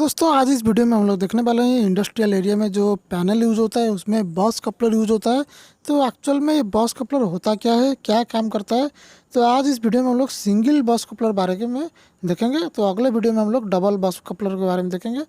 तो दोस्तों आज इस वीडियो में हम लोग देखने वाले हैं इंडस्ट्रियल एरिया में जो पैनल यूज़ होता है उसमें बॉस कपलर यूज़ होता है। तो एक्चुअल में ये बॉस कपलर होता क्या है, क्या काम करता है। तो आज इस वीडियो में हम लोग सिंगल बॉस कपलर बारे में देखेंगे। तो अगले वीडियो में हम लोग डबल बॉस कपलर के बारे में देखेंगे।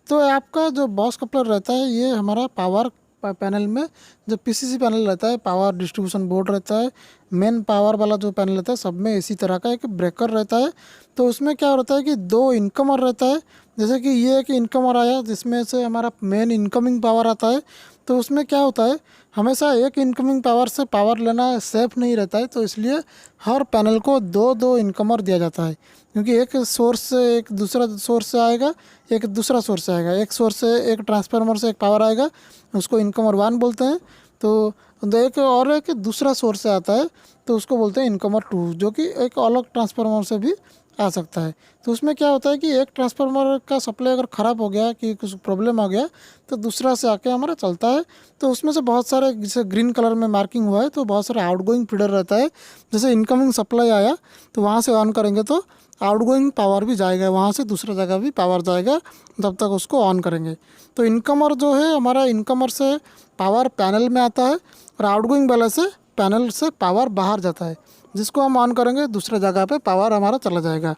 तो आपका जो बॉस कपलर रहता है ये हमारा पावर पैनल में जो पीसीसी पैनल रहता है, पावर डिस्ट्रीब्यूशन बोर्ड रहता है, मेन पावर वाला जो पैनल रहता है, सब में इसी तरह का एक ब्रेकर रहता है। तो उसमें क्या होता है कि दो इनकमर रहता है। जैसे कि ये एक इनकमर आया जिसमें से हमारा मेन इनकमिंग पावर आता है। तो उसमें क्या होता है, हमेशा एक इनकमिंग पावर से पावर लेना सेफ नहीं रहता है। तो इसलिए हर पैनल को दो दो इनकमर दिया जाता है, क्योंकि एक सोर्स से एक दूसरा सोर्स से आएगा, एक दूसरा सोर्स से आएगा, एक सोर्स से एक ट्रांसफार्मर से एक पावर आएगा, उसको इनकमर वन बोलते हैं। तो एक और एक दूसरा सोर्स से आता है तो उसको बोलते हैं इनकमर टू, जो कि एक अलग ट्रांसफार्मर से भी आ सकता है। तो उसमें क्या होता है कि एक ट्रांसफार्मर का सप्लाई अगर ख़राब हो गया, कि कुछ प्रॉब्लम आ गया, तो दूसरा से आके हमारा चलता है। तो उसमें से बहुत सारे, जैसे ग्रीन कलर में मार्किंग हुआ है, तो बहुत सारा आउटगोइंग फीडर रहता है। जैसे इनकमिंग सप्लाई आया तो वहाँ से ऑन करेंगे तो आउटगोइंग पावर भी जाएगा, वहाँ से दूसरा जगह भी पावर जाएगा, तब तक उसको ऑन करेंगे। तो इनकमर जो है हमारा, इनकमर से पावर पैनल में आता है और आउटगोइंग वाला से पैनल से पावर बाहर जाता है, जिसको हम ऑन करेंगे दूसरे जगह पे पावर हमारा चला जाएगा।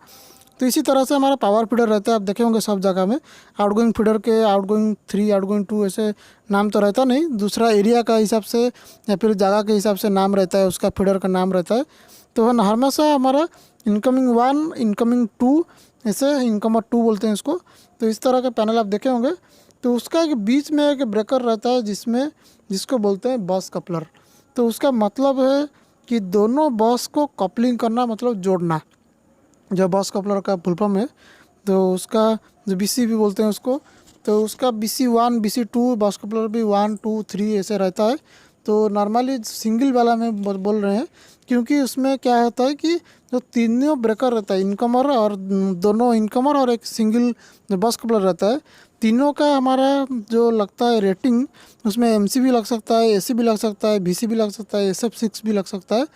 तो इसी तरह से हमारा पावर फीडर रहता है। आप देखे होंगे सब जगह में आउटगोइंग फीडर के आउटगोइंग 3, आउटगोइंग 2 ऐसे नाम तो रहता नहीं, दूसरा एरिया का हिसाब से या फिर जगह के हिसाब से नाम रहता है, उसका फीडर का नाम रहता है। तो हमेशा हमारा इनकमिंग 1, इनकमिंग 2, ऐसे इनकमर 2 बोलते हैं इसको। तो इस तरह के पैनल आप देखे होंगे। तो उसका एक बीच में एक ब्रेकर रहता है जिसको बोलते हैं बॉस कपलर। तो उसका मतलब है कि दोनों बॉस को कपलिंग करना, मतलब जोड़ना, जो बॉस कपलर का फुल फॉर्म है। तो उसका जो बीसी भी बोलते हैं उसको, तो उसका BC1, BC2, बॉस कपलर भी 1, 2, 3 ऐसे रहता है। तो नॉर्मली सिंगल वाला में बोल रहे हैं, क्योंकि उसमें क्या होता है कि जो तीनों ब्रेकर रहता है, इनकमर और दोनों इनकमर और एक सिंगल जो बॉस कपलर रहता है, तीनों का हमारा जो लगता है रेटिंग, उसमें MC भी लग सकता है, AC भी लग सकता है, BC भी लग सकता है, SF6 भी लग सकता है।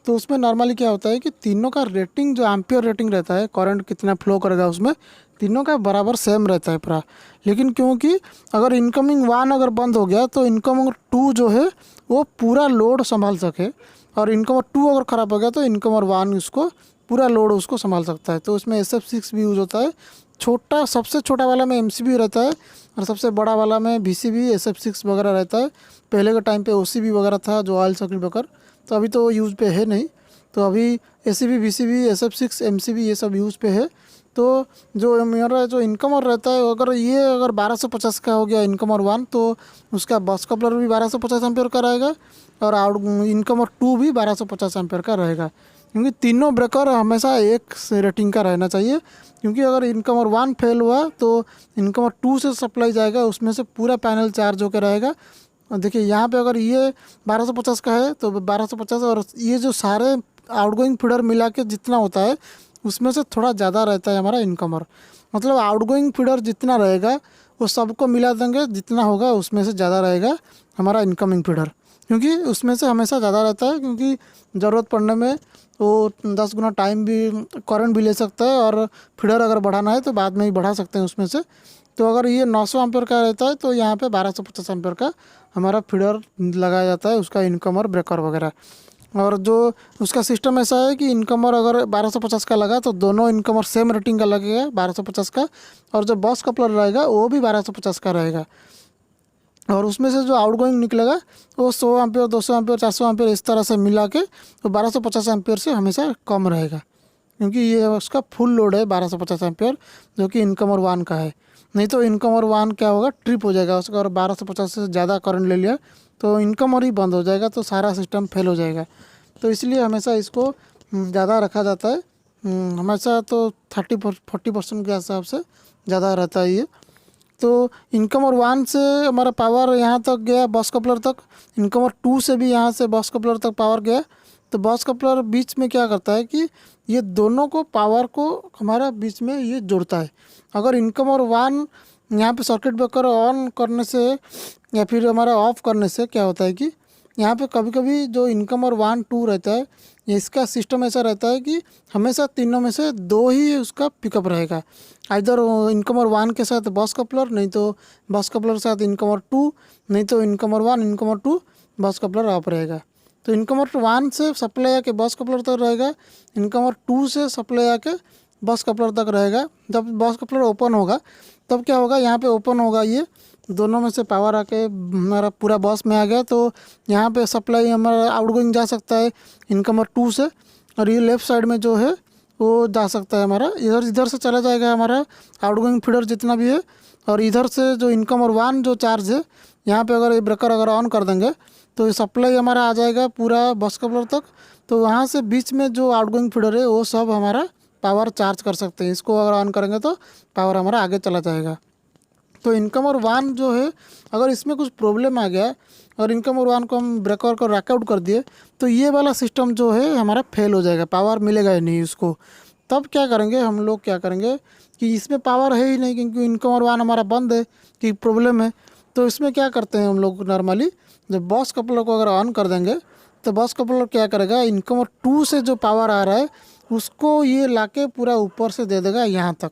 तो उसमें नॉर्मली क्या होता है कि तीनों का रेटिंग, जो एम्पियर रेटिंग रहता है, करंट कितना फ्लो करेगा, उसमें तीनों का बराबर सेम रहता है पूरा। लेकिन क्योंकि अगर इनकमिंग 1 अगर बंद हो गया तो इनकमिंग 2 जो है वो पूरा लोड संभाल सके, और इनकमर 2 अगर ख़राब हो गया तो इनकमर 1 उसको पूरा लोड उसको संभाल सकता है। तो उसमें SF6 भी यूज़ होता है। छोटा, सबसे छोटा वाला में MC भी रहता है, और सबसे बड़ा वाला में BC भी, SF6 वगैरह रहता है। पहले के टाइम पे OCB वगैरह था, जो ऑयल सर्किट ब्रेकर, तो अभी तो यूज़ पे है नहीं। तो अभी ACB, BCB, SF6, MCB ये सब यूज़ पे है। तो जो मेरा जो इनकमर रहता है, अगर 1250 का हो गया इनकमर 1, तो उसका बॉस कपलर भी 1250 एम्पेयर का रहेगा, और आउट इनकमर 2 भी 1250 एम्पेयर का रहेगा। क्योंकि तीनों ब्रेकर हमेशा एक रेटिंग का रहना चाहिए, क्योंकि अगर इनकमर 1 फेल हुआ तो इनकमर 2 से सप्लाई जाएगा, उसमें से पूरा पैनल चार्ज होकर रहेगा। और देखिए यहाँ पे अगर ये 1250 का है तो 1250, और ये जो सारे आउटगोइंग फीडर मिला के जितना होता है उसमें से थोड़ा ज़्यादा रहता है हमारा इनकमर। मतलब आउटगोइंग फीडर जितना रहेगा वो सबको मिला देंगे, जितना होगा उसमें से ज़्यादा रहेगा हमारा इनकमिंग फीडर, क्योंकि उसमें से हमेशा ज़्यादा रहता है। क्योंकि ज़रूरत पड़ने में वो 10 गुना टाइम भी, करंट भी ले सकता है, और फीडर अगर बढ़ाना है तो बाद में ही बढ़ा सकते हैं उसमें से। तो अगर ये 900 एम्पेयर का रहता है तो यहाँ पे 1250 एम्पेयर का हमारा फीडर लगाया जाता है, उसका इनकमर ब्रेकर वगैरह। और जो उसका सिस्टम ऐसा है कि इनकमर अगर 1250 का लगा तो दोनों इनकमर सेम रेटिंग का लगेगा 1250 का, और जो बॉस कपलर रहेगा वो भी 1250 का रहेगा। और उसमें से जो आउटगोइंग निकलेगा वो 100 एम्पेयर, 200 एम्पेयर, 400 एम्पेयर इस तरह से मिला के तो 1250 एम्पेयर से हमेशा कम रहेगा, क्योंकि ये उसका फुल लोड है 1250 एम्पेयर, जो कि इनकमर 1 का है। नहीं तो इनकमर 1 क्या होगा, ट्रिप हो जाएगा उसका, और 1250 से ज़्यादा करंट ले लिया तो इनकमर ही बंद हो जाएगा, तो सारा सिस्टम फेल हो जाएगा। तो इसलिए हमेशा इसको ज़्यादा रखा जाता है। हमेशा तो 30-40% के हिसाब से ज़्यादा रहता है ये। तो इनकमर 1 से हमारा पावर यहाँ तक गया बॉस कपलर तक, इनकमर 2 से भी यहाँ से बॉस कपलर तक पावर गया। तो बॉस कपलर बीच में क्या करता है कि ये दोनों को, पावर को हमारा बीच में ये जोड़ता है। अगर इनकमर 1 यहाँ पे सर्किट ब्रेकर ऑन करने से या फिर हमारा ऑफ करने से क्या होता है कि यहाँ पे कभी कभी जो इनकमर 1, 2 रहता है, ये इसका सिस्टम ऐसा रहता है कि हमेशा तीनों में से दो ही उसका पिकअप रहेगा, इधर इनकमर 1 के साथ बस कपलर, नहीं तो बस कपलर के साथ इनकमर 2, नहीं तो इनकमर 1 इनकमर 2 बस कपलर ऑफ रहेगा। तो इनकमर 1 से सप्लाई आके बस कपलर तक रहेगा, इनकमर 2 से सप्लाई आके बस कपलर तक रहेगा। जब बस कपलर ओपन होगा तब क्या होगा, यहाँ पे ओपन होगा, ये दोनों में से पावर आके हमारा पूरा बस में आ गया। तो यहाँ पे सप्लाई हमारा आउटगोइंग जा सकता है इनकमर 2 से, और ये लेफ़्ट साइड में जो है वो जा सकता है हमारा, इधर से चला जाएगा हमारा आउटगोइंग फीडर जितना भी है। और इधर से जो इनकमर 1 जो चार्ज है, यहाँ पे अगर ये ब्रेकर अगर ऑन कर देंगे तो ये सप्लाई हमारा आ जाएगा पूरा बस कपलर तक। तो वहाँ से बीच में जो आउटगोइंग फीडर है वो सब हमारा पावर चार्ज कर सकते हैं। इसको अगर ऑन करेंगे तो पावर हमारा आगे चला जाएगा। तो इनकमर 1 जो है, अगर इसमें कुछ प्रॉब्लम आ गया और इनकमर 1 को हम ब्रेकर को रैकआउट कर दिए तो ये वाला सिस्टम जो है हमारा फेल हो जाएगा, पावर मिलेगा ही नहीं उसको। तब क्या करेंगे हम लोग, क्या करेंगे कि इसमें पावर है ही नहीं क्योंकि इनकमर 1 हमारा बंद है कि प्रॉब्लम है। तो इसमें क्या करते हैं हम लोग, नॉर्मली जब बस कपलर को अगर ऑन कर देंगे तो बस कपलर क्या करेगा, इनकमर 2 से जो पावर आ रहा है उसको ये लाके पूरा ऊपर से दे देगा यहाँ तक।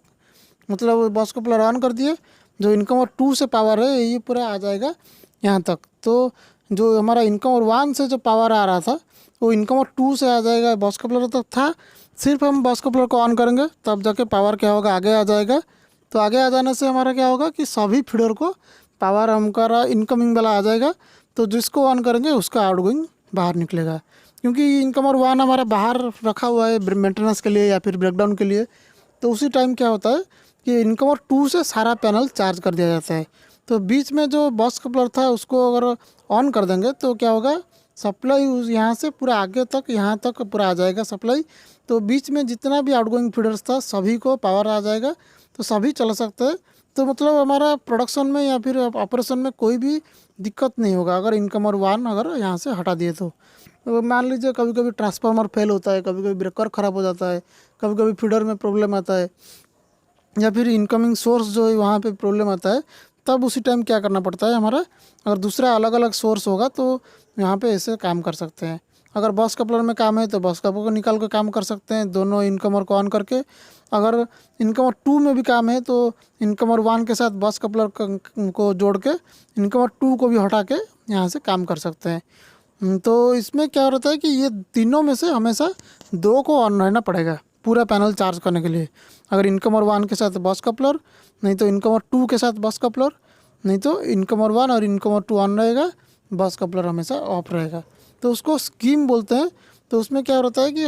मतलब बस कपलर ऑन कर दिए, जो इनकमर 2 से पावर है ये पूरा आ जाएगा यहाँ तक। तो जो हमारा इनकमर 1 से जो पावर आ रहा था वो इनकमर 2 से आ जाएगा, बस कपलर तक था। सिर्फ हम बस कपलर को ऑन करेंगे तब जाके पावर क्या होगा, आगे आ जाएगा। तो आगे आ जाने से हमारा क्या होगा कि सभी फीडर को पावर हमारा इनकमिंग वाला आ जाएगा। तो जिसको ऑन करेंगे उसका आउटगोइंग बाहर निकलेगा, क्योंकि इनकमर 1 हमारा बाहर रखा हुआ है मेंटेनेंस के लिए या फिर ब्रेकडाउन के लिए। तो उसी टाइम क्या होता है कि इनकमर 2 से सारा पैनल चार्ज कर दिया जाता है। तो बीच में जो बस कपलर था उसको अगर ऑन कर देंगे तो क्या होगा, सप्लाई यहाँ से पूरा आगे तक यहाँ तक पूरा आ जाएगा सप्लाई। तो बीच में जितना भी आउटगोइंग फीडर्स था सभी को पावर आ जाएगा, तो सभी चल सकते हैं। तो मतलब हमारा प्रोडक्शन में या फिर ऑपरेशन में कोई भी दिक्कत नहीं होगा अगर इनकमर 1 अगर यहाँ से हटा दिए तो मान लीजिए कभी कभी ट्रांसफार्मर फेल होता है, कभी कभी ब्रेकर ख़राब हो जाता है, कभी कभी फीडर में प्रॉब्लम आता है, या फिर इनकमिंग सोर्स जो है वहाँ पे प्रॉब्लम आता है। तब उसी टाइम क्या करना पड़ता है हमारा, अगर दूसरा अलग अलग सोर्स होगा तो यहाँ पे ऐसे काम कर सकते हैं। अगर बस कपलर में काम है तो बस कपलर को निकाल कर काम कर सकते हैं दोनों इनकमर को ऑन करके। अगर इनकमर 2 में भी काम है तो इनकमर 1 के साथ बस कपलर को जोड़ के इनकमर 2 को भी हटा के यहाँ से काम कर सकते हैं। तो इसमें क्या रहता है कि ये तीनों में से हमेशा 2 को ऑन रहना पड़ेगा पूरा पैनल चार्ज करने के लिए। अगर इनकमर 1 के साथ बस कपलर, नहीं तो इनकमर 2 के साथ बस कपलर, नहीं तो इनकमर 1 और इनकमर 2 ऑन रहेगा, बस कपलर हमेशा ऑफ रहेगा। तो उसको स्कीम बोलते हैं। तो उसमें क्या होता है कि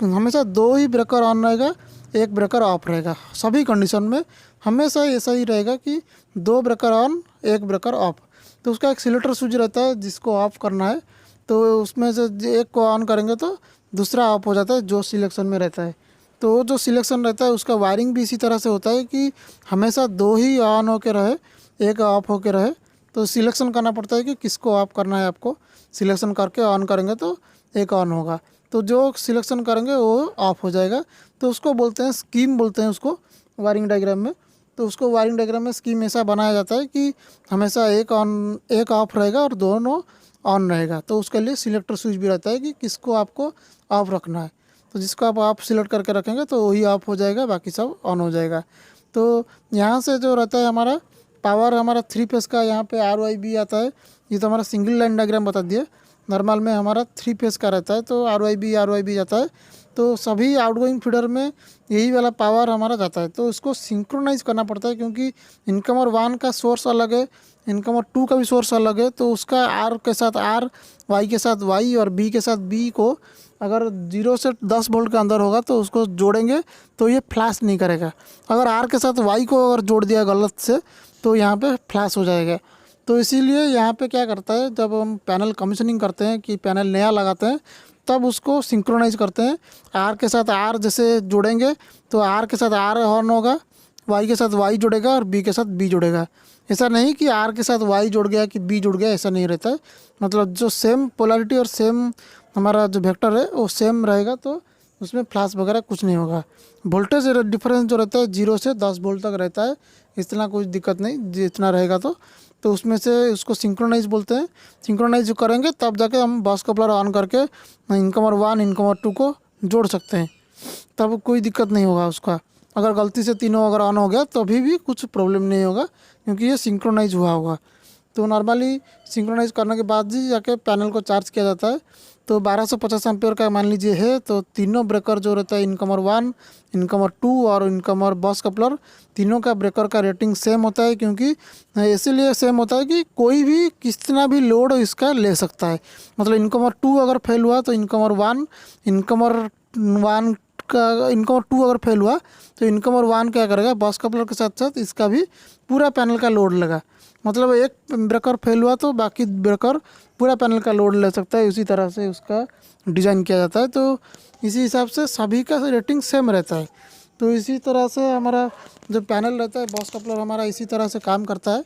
हमेशा 2 ही ब्रेकर ऑन रहेगा, 1 ब्रेकर ऑफ रहेगा। सभी कंडीशन में हमेशा ऐसा ही रहेगा कि 2 ब्रेकर ऑन 1 ब्रेकर ऑफ। तो उसका एक सिलेक्टर स्विच रहता है जिसको ऑफ करना है, तो उसमें से एक को ऑन करेंगे तो दूसरा ऑफ हो जाता है जो सिलेक्शन में रहता है। तो जो सिलेक्शन रहता है उसका वायरिंग भी इसी तरह से होता है कि हमेशा 2 ही ऑन होके रहे, 1 ऑफ होके रहे। तो सिलेक्शन करना पड़ता है कि किसको ऑफ करना है आपको, सिलेक्शन करके ऑन करेंगे तो 1 ऑन होगा, तो जो सिलेक्शन करेंगे वो ऑफ हो जाएगा। तो उसको बोलते हैं स्कीम, बोलते हैं उसको वायरिंग डायग्राम में। तो उसको वायरिंग डायग्राम में स्कीम ऐसा बनाया जाता है कि हमेशा 1 ऑफ रहेगा और दोनों ऑन रहेगा। तो उसके लिए सिलेक्टर स्विच भी रहता है कि किसको आपको ऑफ रखना है। तो जिसको आप ऑफ सिलेक्ट करके रखेंगे तो वही ऑफ हो जाएगा, बाकी सब ऑन हो जाएगा। तो यहाँ से जो रहता है हमारा पावर, हमारा 3 फेस का यहाँ पे RYB आता है। ये तो हमारा सिंगल लाइन डायग्राम बता दिए। नॉर्मल में हमारा 3 फेस का रहता है तो RYB जाता है। तो सभी आउटगोइंग फीडर में यही वाला पावर हमारा जाता है। तो इसको सिंक्रोनाइज करना पड़ता है क्योंकि इनकमर 1 का सोर्स अलग है, इनकमर 2 का भी सोर्स अलग है। तो उसका R के साथ R, Y के साथ Y और B के साथ B को अगर 0 से 10 वोल्ट के अंदर होगा तो उसको जोड़ेंगे तो ये फ्लैश नहीं करेगा। अगर R के साथ Y को अगर जोड़ दिया गलत से तो यहाँ पे फ्लैश हो जाएगा। तो इसीलिए यहाँ पे क्या करता है, जब हम पैनल कमीशनिंग करते हैं कि पैनल नया लगाते हैं तब उसको सिंक्रोनाइज करते हैं। R के साथ R जैसे जोड़ेंगे तो R के साथ R ऑन होगा, Y के साथ Y जुड़ेगा और B के साथ B जुड़ेगा। ऐसा नहीं कि R के साथ Y जुड़ गया कि B जुड़ गया, ऐसा नहीं रहता है। मतलब जो सेम पोलैरिटी और सेम हमारा जो वेक्टर है वो सेम रहेगा तो उसमें फ्लैश वगैरह कुछ नहीं होगा। वोल्टेज डिफरेंस जो रहता है 0 से 10 वोल्ट तक रहता है, इतना कुछ दिक्कत नहीं, जितना रहेगा तो उसमें से उसको सिंक्रोनाइज बोलते हैं। सिंक्रोनाइज जो करेंगे तब जाके हम बस कपलर ऑन करके इनकमर 1 इनकमर 2 को जोड़ सकते हैं, तब कोई दिक्कत नहीं होगा उसका। अगर गलती से तीनों अगर ऑन हो गया तो अभी भी कुछ प्रॉब्लम नहीं होगा, क्योंकि ये सिंक्रोनाइज हुआ होगा। तो नॉर्मली सिंक्रोनाइज करने के बाद ही जाके पैनल को चार्ज किया जाता है। तो 1250 एम्पेयर का मान लीजिए है, तो तीनों ब्रेकर जो रहता है इनकमर 1 इनकमर 2 और इनकमर बस कपलर, तीनों का ब्रेकर का रेटिंग सेम होता है, क्योंकि इसीलिए सेम होता है कि कोई भी कितना भी लोड इसका ले सकता है। मतलब इनकमर 2 अगर फेल हुआ तो इनकमर 1 का इनकमर 2 अगर फेल हुआ तो इनकमर 1 क्या करेगा, बस कपलर के साथ साथ इसका भी पूरा पैनल का लोड लेगा। मतलब एक ब्रेकर फेल हुआ तो बाकी ब्रेकर पूरा पैनल का लोड ले सकता है। इसी तरह से उसका डिज़ाइन किया जाता है, तो इसी हिसाब से सभी का रेटिंग सेम रहता है। तो इसी तरह से हमारा जो पैनल रहता है बस कपलर हमारा इसी तरह से काम करता है।